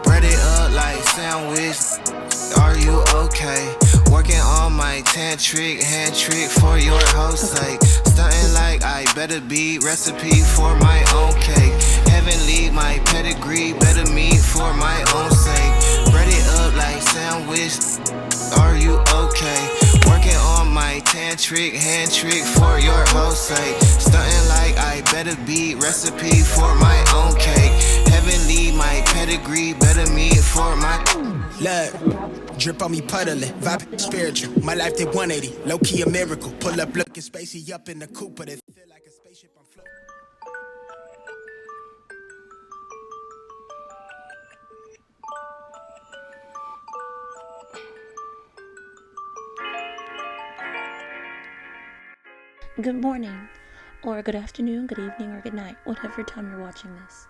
Bread it up like sandwich. Are you okay? Working on my hand trick for your house sake. Stunting like I better be, recipe for my own cake. Heavenly, my pedigree, better meet for my own sake. Bread it up like sandwich. Are you okay? Working on my hand trick for your house sake. Stunting like I better be, recipe for my own cake. Heavenly, my pedigree, better meet for my. Look, drip on me puddling, vibe spiritual. My life did 180, low key a miracle. Pull up looking spacey up in the coupe, but it feel like a spaceship I'm floating. Good morning, or good afternoon, good evening, or good night, whatever time you're watching this.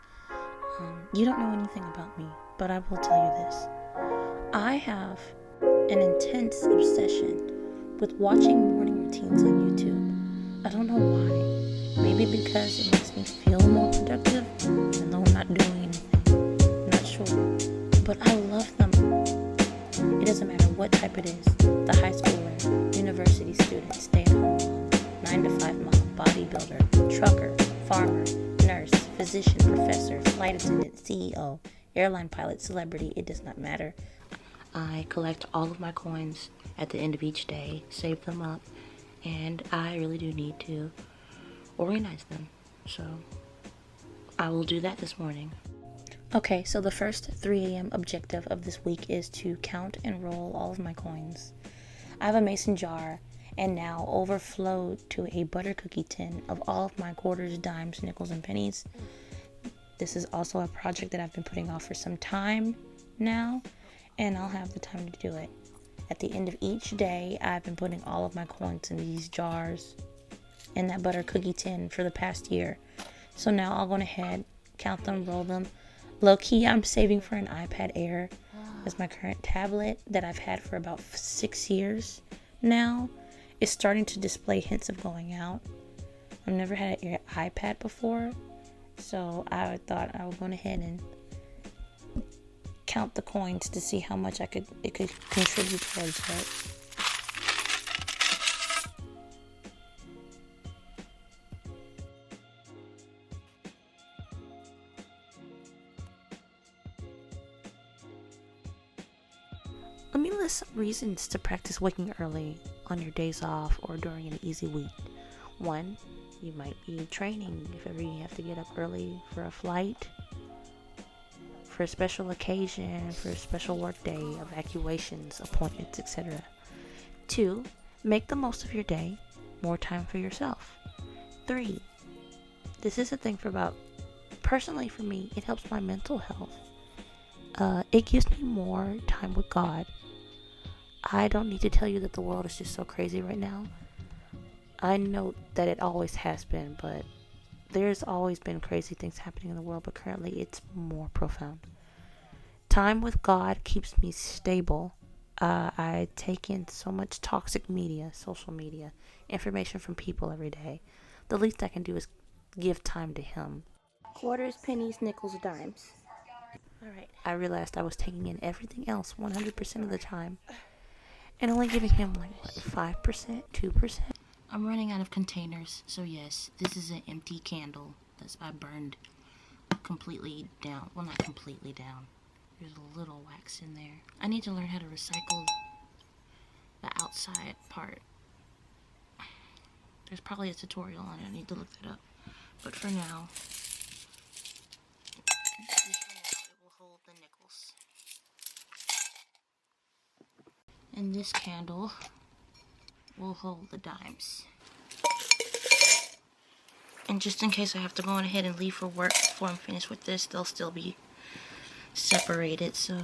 You don't know anything about me, but I will tell you this. I have an intense obsession with watching morning routines on YouTube. I don't know why. Maybe because it makes me feel more productive, even though I'm not doing anything. I'm not sure. But I love them. It doesn't matter what type it is. The high schooler, university student, stay-at-home mom, 9-to-5 mom, bodybuilder, trucker, farmer, nurse, physician, professor, flight attendant, CEO, airline pilot, celebrity, it does not matter. I collect all of my coins at the end of each day, save them up, and I really do need to organize them. So I will do that this morning. Okay, so the first 3 a.m. objective of this week is to count and roll all of my coins. I have a mason jar and now overflowed to a butter cookie tin of all of my quarters, dimes, nickels, and pennies. This is also a project that I've been putting off for some time now, and I'll have the time to do it. At the end of each day, I've been putting all of my coins in these jars in that butter cookie tin for the past year. So now I'll go ahead, count them, roll them. Low key, I'm saving for an iPad Air as my current tablet that I've had for about 6 years now is starting to display hints of going out. I've never had an iPad before, so I thought I would go ahead and count the coins to see how much it could contribute towards it. Let me list some reasons to practice waking early on your days off or during an easy week. 1, you might be training if ever you have to get up early for a flight, for a special occasion, for a special work day, evacuations, appointments, etc. 2, make the most of your day, more time for yourself. 3, this is a thing personally for me, it helps my mental health. It gives me more time with God. I don't need to tell you that the world is just so crazy right now. I know that it always has been, but there's always been crazy things happening in the world, but currently it's more profound. Time with God keeps me stable. I take in so much toxic media, social media, information from people every day. The least I can do is give time to Him. Quarters, pennies, nickels, dimes. Alright, I realized I was taking in everything else 100% of the time and only giving Him 5%, 2%. I'm running out of containers, so yes, this is an empty candle I burned completely down. Well, not completely down. There's a little wax in there. I need to learn how to recycle the outside part. There's probably a tutorial on it. I need to look that up. But for now, it will hold the nickels. And this candle will hold the dimes. And just in case I have to go on ahead and leave for work before I'm finished with this, they'll still be separated, so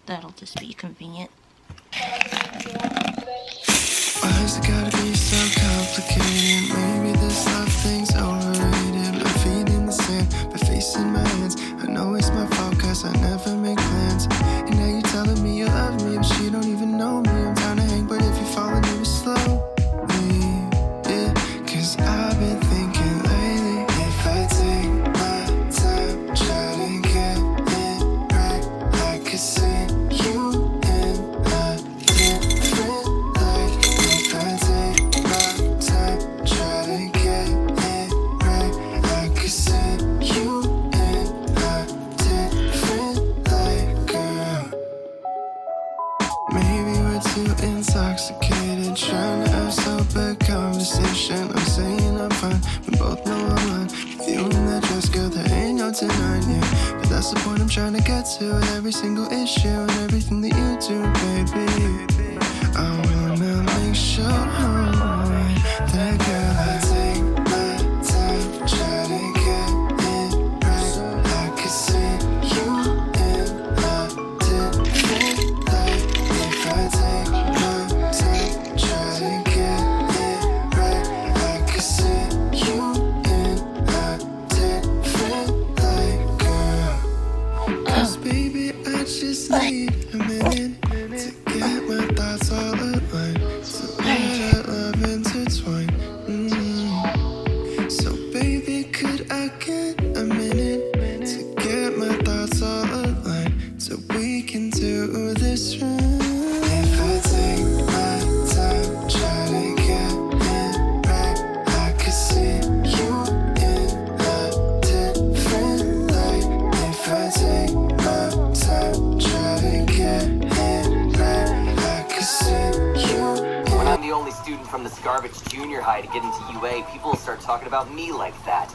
that'll just be convenient. Why has it gotta be so complicated? Maybe this love thing's overrated. My feet in the sand, my face in my hands. I know it's my fault cause I never make plans. And now you're telling me you love me, but you don't even know me. I'm down to hang, but if you fall into it slowly, yeah. Cause I've been thinking lately, if I take my time, try to get it What's the point I'm trying to get to with every single issue and everything that you do, baby? I wanna make sure that girl I take my time, try to get it right. I could see you in a different light if I take my time, try to get it right. I could see you in a different light, girl. 'Cause baby, I just need a minute to get my thoughts all aligned, so let our love intertwine. So baby, could I get a minute to get my thoughts all aligned, so we can do this right? If I take my time, try to get it right, I could see you in a different light. If I take my time, try to get it right, I could see you. When I'm the only student from this garbage junior high to get into UA, people will start talking about me like that.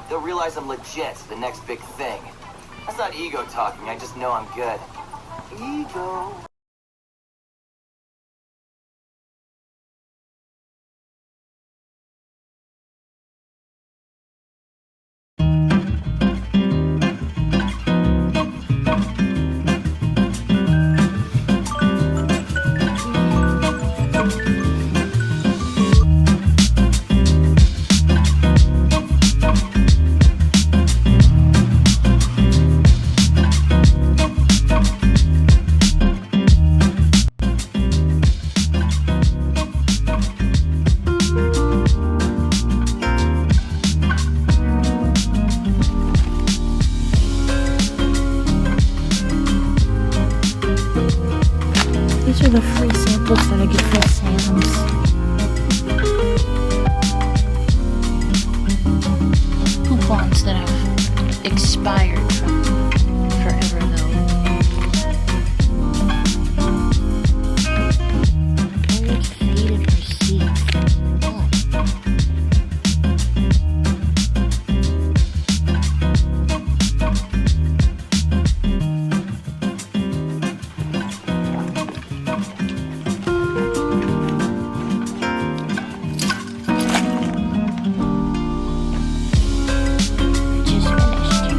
They'll realize I'm legit, the next big thing. That's not ego talking, I just know I'm good. Ego. These are the free samples that I get from Sam's. Coupons that have expired from forever though. Gold faded receipts. What? Just finished.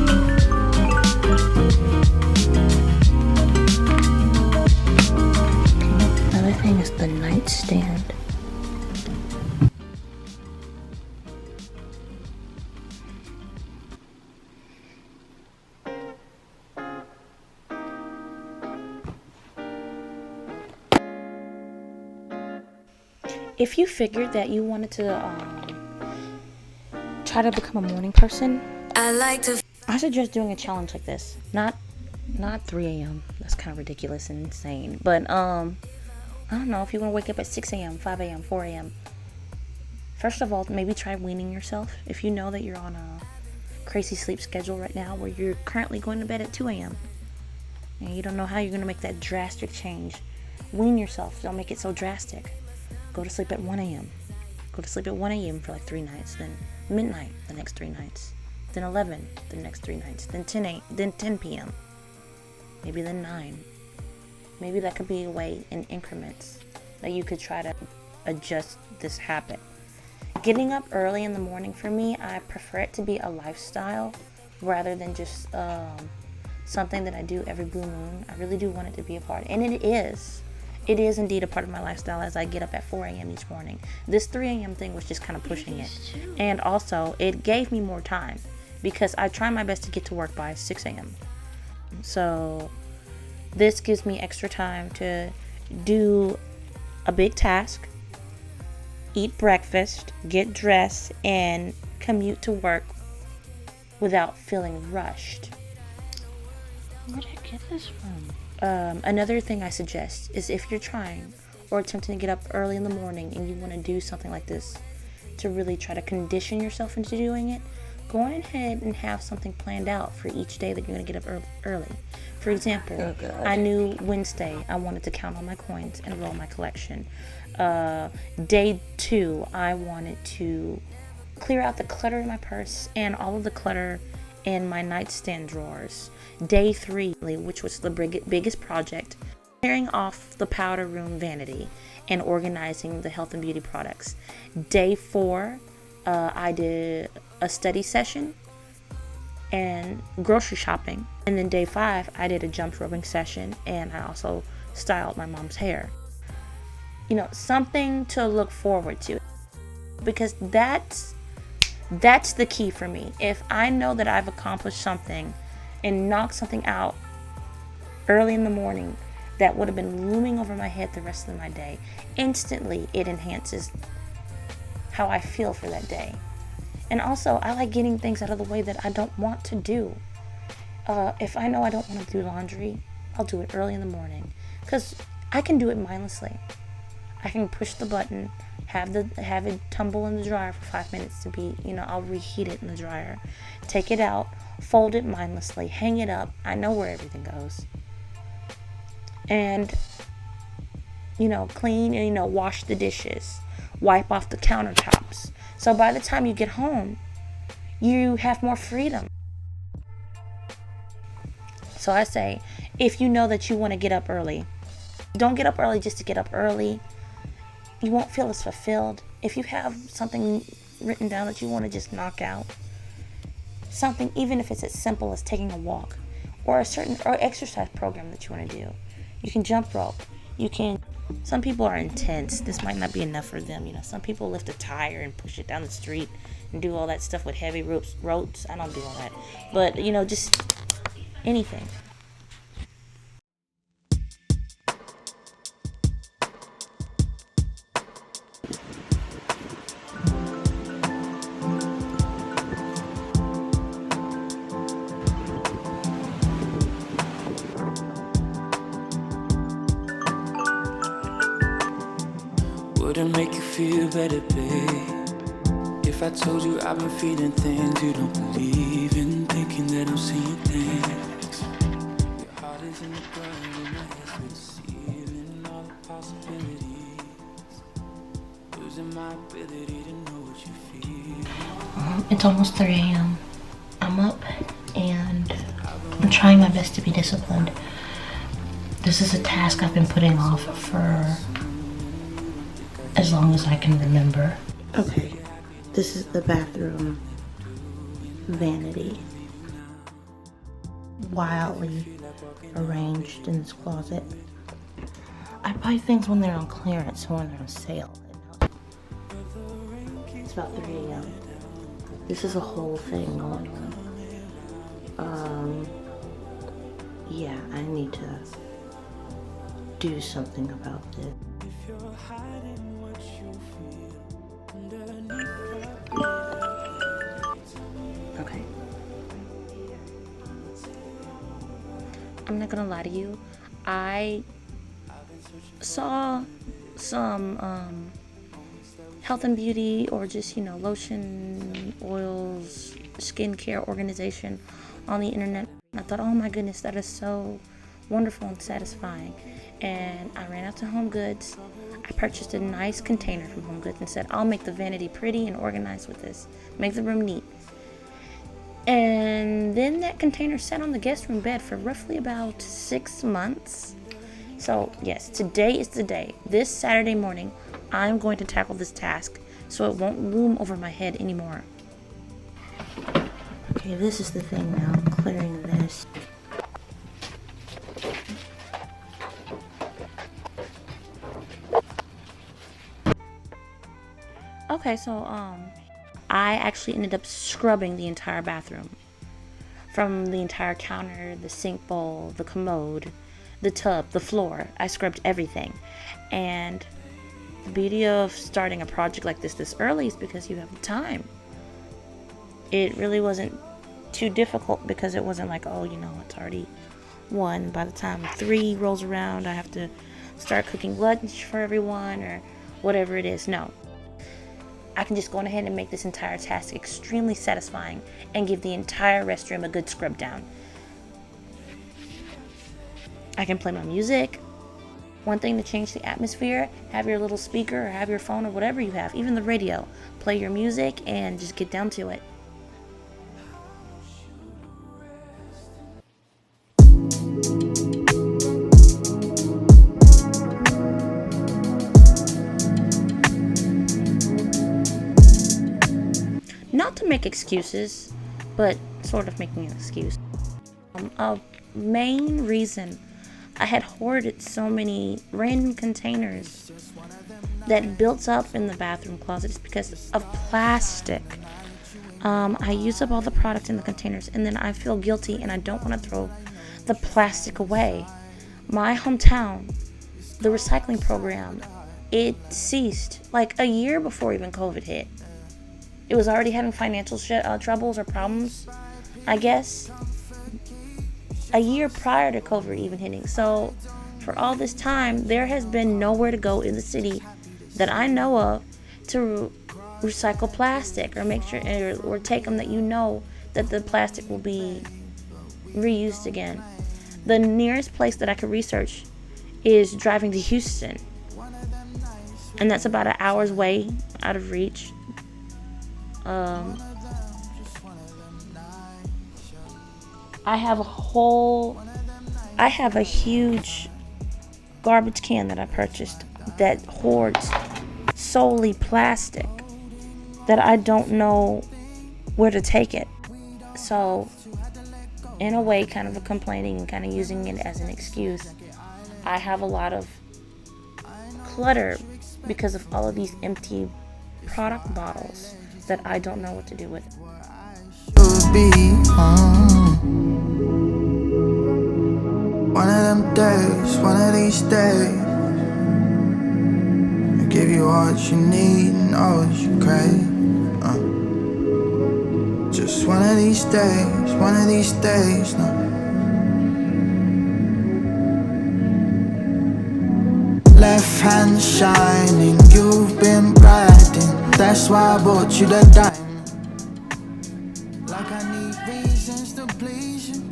Another thing is the nightstand. If you figured that you wanted to try to become a morning person, I suggest doing a challenge like this. Not 3 a.m. That's kind of ridiculous and insane. But I don't know, if you want to wake up at 6 a.m., 5 a.m., 4 a.m. First of all, maybe try weaning yourself. If you know that you're on a crazy sleep schedule right now where you're currently going to bed at 2 a.m. and you don't know how you're going to make that drastic change, wean yourself. Don't make it so drastic. Go to sleep at 1 a.m. Go to sleep at 1 a.m. for like 3 nights, then midnight the next 3 nights, then 11 the next 3 nights, then 10 p.m. Maybe then 9. Maybe that could be a way in increments that you could try to adjust this habit. Getting up early in the morning for me, I prefer it to be a lifestyle rather than just something that I do every blue moon. I really do want it to be a part, and it is. It is indeed a part of my lifestyle as I get up at 4 a.m. each morning. This 3 a.m. thing was just kind of pushing it. And also, it gave me more time because I try my best to get to work by 6 a.m. So, this gives me extra time to do a big task, eat breakfast, get dressed, and commute to work without feeling rushed. Where did I get this from? Another thing I suggest is if you're trying or attempting to get up early in the morning and you want to do something like this to really try to condition yourself into doing it, go on ahead and have something planned out for each day that you're going to get up early. For example, I knew Wednesday I wanted to count all my coins and roll my collection. Day 2, I wanted to clear out the clutter in my purse and all of the clutter in my nightstand drawers. Day 3, which was the biggest project, clearing off the powder room vanity and organizing the health and beauty products. Day 4, I did a study session and grocery shopping. And then day 5, I did a jump roping session, and I also styled my mom's hair. You know, something to look forward to, because that's the key for me. If I know that I've accomplished something and knocked something out early in the morning that would have been looming over my head the rest of my day, instantly it enhances how I feel for that day. And also, I like getting things out of the way that I don't want to do. If I know I don't want to do laundry, I'll do it early in the morning, because I can do it mindlessly. I can push the button, have it tumble in the dryer for 5 minutes to be, I'll reheat it in the dryer, take it out, fold it mindlessly, hang it up. I know where everything goes. And, clean and, wash the dishes, wipe off the countertops. So by the time you get home, you have more freedom. So I say, if you know that you want to get up early, don't get up early just to get up early. You won't feel as fulfilled. If you have something written down that you want to just knock out, something, even if it's as simple as taking a walk, or or exercise program that you want to do. You can jump rope. Some people are intense. This might not be enough for them. Some people lift a tire and push it down the street and do all that stuff with heavy ropes. I don't do all that. But, just anything. Would it make you feel better, babe, if I told you I've been feeling things you don't believe in, thinking that I'm seeing things? Your heart is in the ground and my head's receiving all the possibilities, losing my ability to know what you feel. It's almost 3 a.m. I'm up and I'm trying my best to be disciplined. This is a task I've been putting off for as long as I can remember. Okay, this is the bathroom vanity. Wildly arranged in this closet. I buy things when they're on clearance or when they're on sale. It's about 3 a.m. This is a whole thing going on. Yeah, I need to do something about this. Okay. I'm not gonna lie to you. I saw some health and beauty or just, lotion, oils, skincare organization on the internet. I thought, oh my goodness, that is so wonderful and satisfying. And I ran out to Home Goods. I purchased a nice container from Home Goods and said, I'll make the vanity pretty and organized with this. Make the room neat. And then that container sat on the guest room bed for roughly about 6 months. So yes, today is the day. This Saturday morning, I'm going to tackle this task so it won't loom over my head anymore. Okay, this is the thing now. I'm clearing this. Okay, so I actually ended up scrubbing the entire bathroom. From the entire counter, the sink bowl, the commode, the tub, the floor. I scrubbed everything. And the beauty of starting a project like this early is because you have the time. It really wasn't too difficult because it wasn't like, oh, it's already 1. By the time 3 rolls around, I have to start cooking lunch for everyone or whatever it is. No. I can just go ahead and make this entire task extremely satisfying and give the entire restroom a good scrub down. I can play my music. One thing to change the atmosphere, have your little speaker or have your phone or whatever you have, even the radio. Play your music and just get down to it. Not to make excuses, but sort of making an excuse. A main reason I had hoarded so many random containers that built up in the bathroom closet is because of plastic. I use up all the product in the containers, and then I feel guilty and I don't want to throw the plastic away. My hometown, the recycling program, it ceased like a year before even COVID hit. It was already having financial troubles or problems, I guess, a year prior to COVID even hitting. So for all this time, there has been nowhere to go in the city that I know of to recycle plastic or make sure or take them that you know that the plastic will be reused again. The nearest place that I could research is driving to Houston, and that's about an hour's way out of reach. I have a huge garbage can that I purchased that hoards solely plastic that I don't know where to take it. So, in a way, kind of a complaining and kind of using it as an excuse, I have a lot of clutter because of all of these empty product bottles that I don't know what to do with. One of them days, one of these days, I give you all that you need and all that you crave. Just one of these days, no. Left hand shining, you've been brightening. That's why I bought you the diamond. Like I need reasons to please you.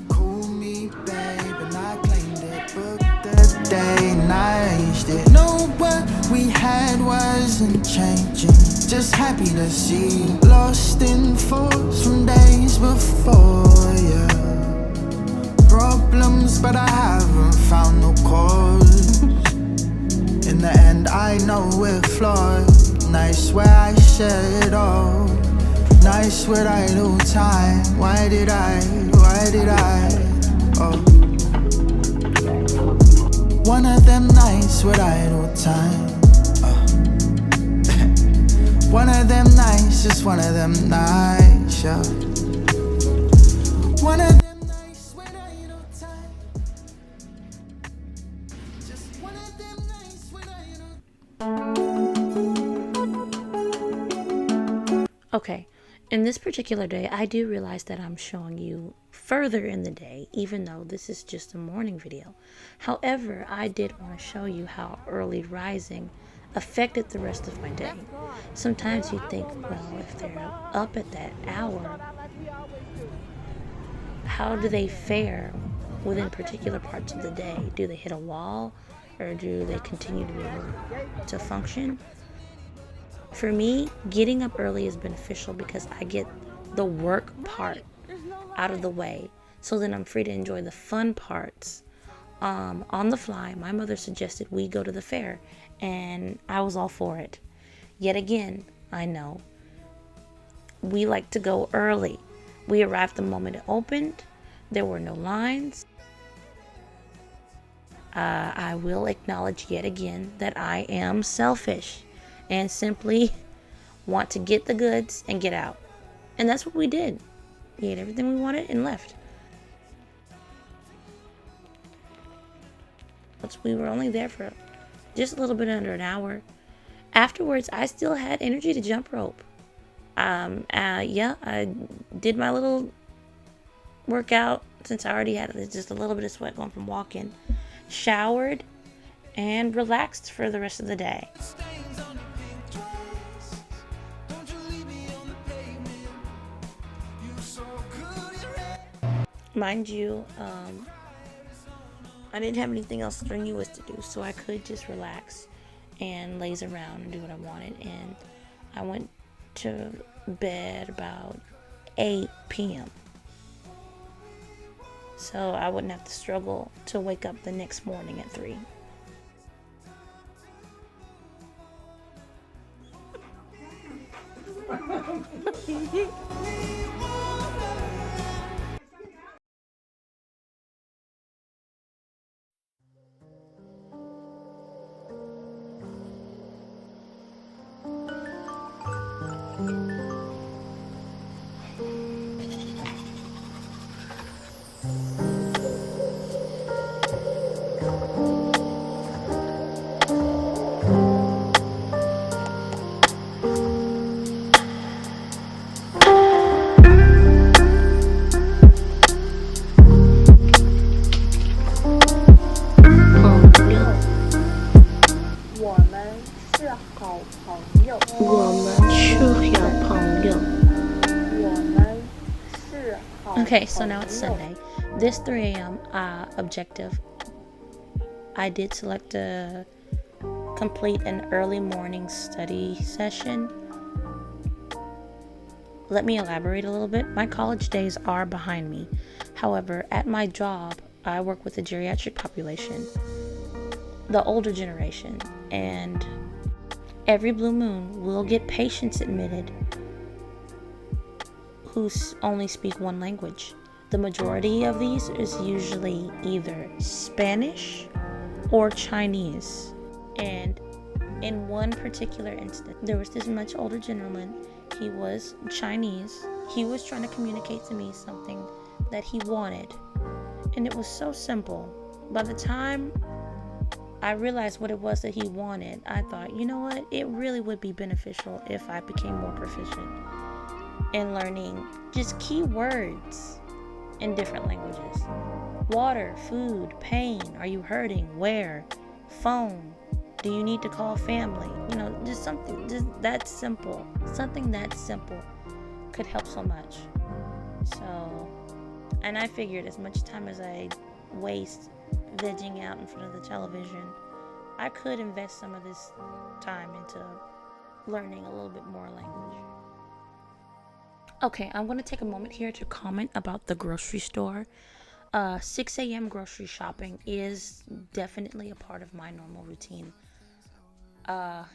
Call me babe and I claimed it. Booked the day and I aged it. No, what we had wasn't changing. Just happy to see you. Lost in thoughts from days before, yeah. Problems, but I haven't found no cause. In the end, I know we're flawed. Nice where I share it all. Nice with idle time. Why did I? Oh. One of them nights with idle time. One of them nights, just one of them nights, yeah. One of them nights with idle time. Just one of them nights with idle. Okay, in this particular day, I do realize that I'm showing you further in the day, even though this is just a morning video. However, I did want to show you how early rising affected the rest of my day. Sometimes you think, well, if they're up at that hour, how do they fare within particular parts of the day? Do they hit a wall, or do they continue to be able to function? For me, getting up early is beneficial because I get the work part out of the way, so then I'm free to enjoy the fun parts. On the fly, my mother suggested we go to the fair, and I was all for it. Yet again, I know we like to go early. We arrived the moment it opened. There were no lines. I will acknowledge yet again that I am selfish and simply want to get the goods and get out. And that's what we did. We ate everything we wanted and left. But we were only there for just a little bit under an hour. Afterwards, I still had energy to jump rope. Yeah, I did my little workout since I already had just a little bit of sweat going from walking. Showered and relaxed for the rest of the day. Mind you, I didn't have anything else strenuous to do, so I could just relax and laze around and do what I wanted. And I went to bed about 8 p.m. so I wouldn't have to struggle to wake up the next morning at 3. Okay, so now it's Sunday. This 3 a.m. Objective, I did select to complete an early morning study session. Let me elaborate a little bit. My college days are behind me. However, at my job, I work with the geriatric population, the older generation, and every blue moon we'll get patients admitted who only speak one language. The majority of these is usually either Spanish or Chinese. And in one particular instance, there was this much older gentleman. He was Chinese. He was trying to communicate to me something that he wanted. And it was so simple. By the time I realized what it was that he wanted, I thought, you know what? It really would be beneficial if I became more proficient in learning just key words in different languages. Water, food, pain, are you hurting, where, phone, do you need to call family? You know, just something just that simple. Something that simple could help so much. So, and I figured as much time as I waste vegging out in front of the television, I could invest some of this time into learning a little bit more language. Okay, I'm going to take a moment here to comment about the grocery store. 6 a.m. grocery shopping is definitely a part of my normal routine.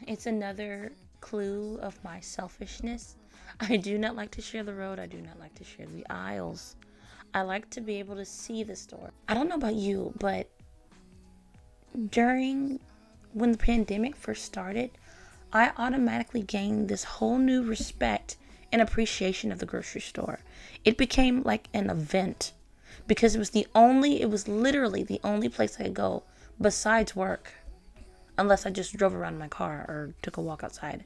It's another clue of my selfishness. I do not like to share the road. I do not like to share the aisles. I like to be able to see the store. I don't know about you, but when the pandemic first started, I automatically gained this whole new respect and appreciation of the grocery store. It became like an event because it was literally the only place I could go besides work, unless I just drove around in my car or took a walk outside.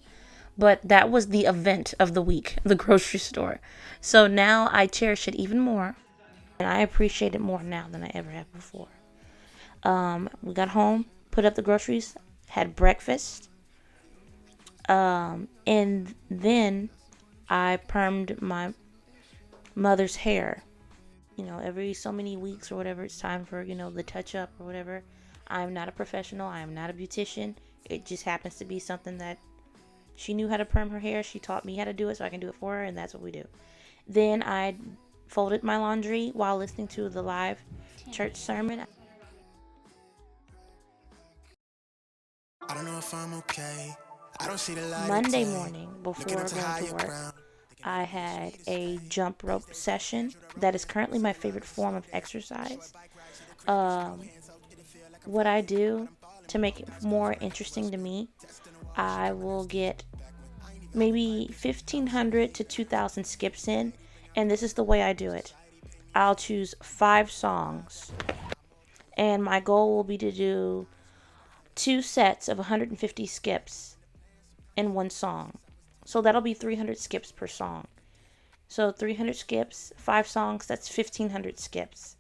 But that was the event of the week, the grocery store. So now I cherish it even more, and I appreciate it more now than I ever have before. We got home, put up the groceries, had breakfast, and then I permed my mother's hair. You know, every so many weeks or whatever, it's time for, the touch up or whatever. I'm not a professional. I am not a beautician. It just happens to be something that she knew how to perm her hair. She taught me how to do it, so I can do it for her, and that's what we do. Then I folded my laundry while listening to the live church sermon. I don't know if I'm okay. I don't see the light. Monday morning, before going to work, I had a jump rope session. That is currently my favorite form of exercise. What I do to make it more interesting to me, I will get maybe 1,500 to 2,000 skips in, and this is the way I do it. I'll choose 5 songs, and my goal will be to do 2 sets of 150 skips in one song. So that'll be 300 skips per song. So 300 skips, 5 songs, that's 1,500 skips.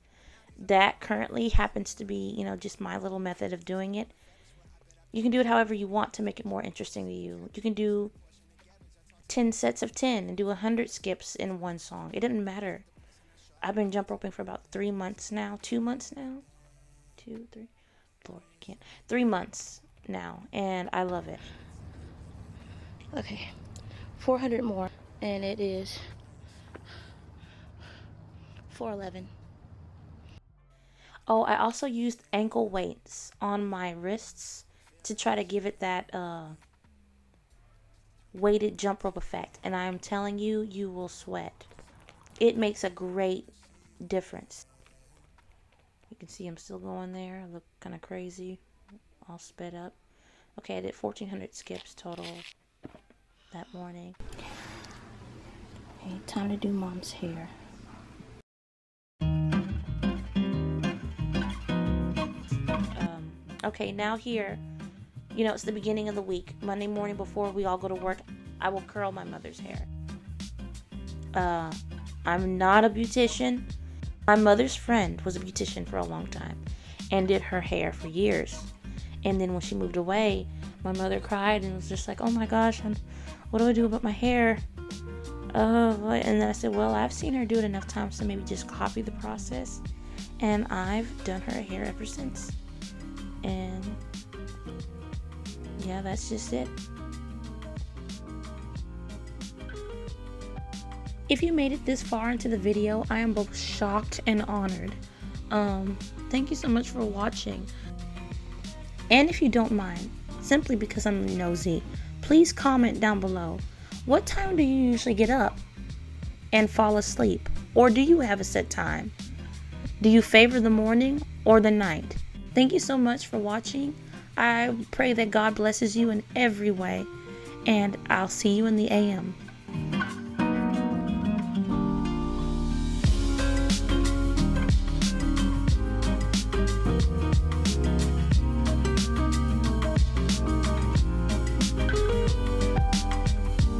That currently happens to be, just my little method of doing it. You can do it however you want to make it more interesting to you. You can do 10 sets of 10 and do 100 skips in one song. It doesn't matter. I've been jump roping for about 3 months now. 2 months now? 2, 3. Lord, I can't. 3 months now, and I love it. Okay, 400 more, and it is 4:11. Oh, I also used ankle weights on my wrists to try to give it that weighted jump rope effect. And I'm telling you, you will sweat. It makes a great difference. You can see I'm still going there. I look kind of crazy. All sped up. Okay, I did 1,400 skips total that morning. Okay, time to do mom's hair. Okay, now here, you know, it's the beginning of the week. Monday morning before we all go to work, I will curl my mother's hair. I'm not a beautician. My mother's friend was a beautician for a long time and did her hair for years. And then when she moved away, my mother cried and was just like, oh my gosh, what do I do about my hair? And then I said, well, I've seen her do it enough times to maybe just copy the process. And I've done her hair ever since. And yeah, that's just it. If you made it this far into the video, I am both shocked and honored. Thank you so much for watching. And if you don't mind, simply because I'm nosy, please comment down below. What time do you usually get up and fall asleep? Or do you have a set time? Do you favor the morning or the night? Thank you so much for watching. I pray that God blesses you in every way. And I'll see you in the AM.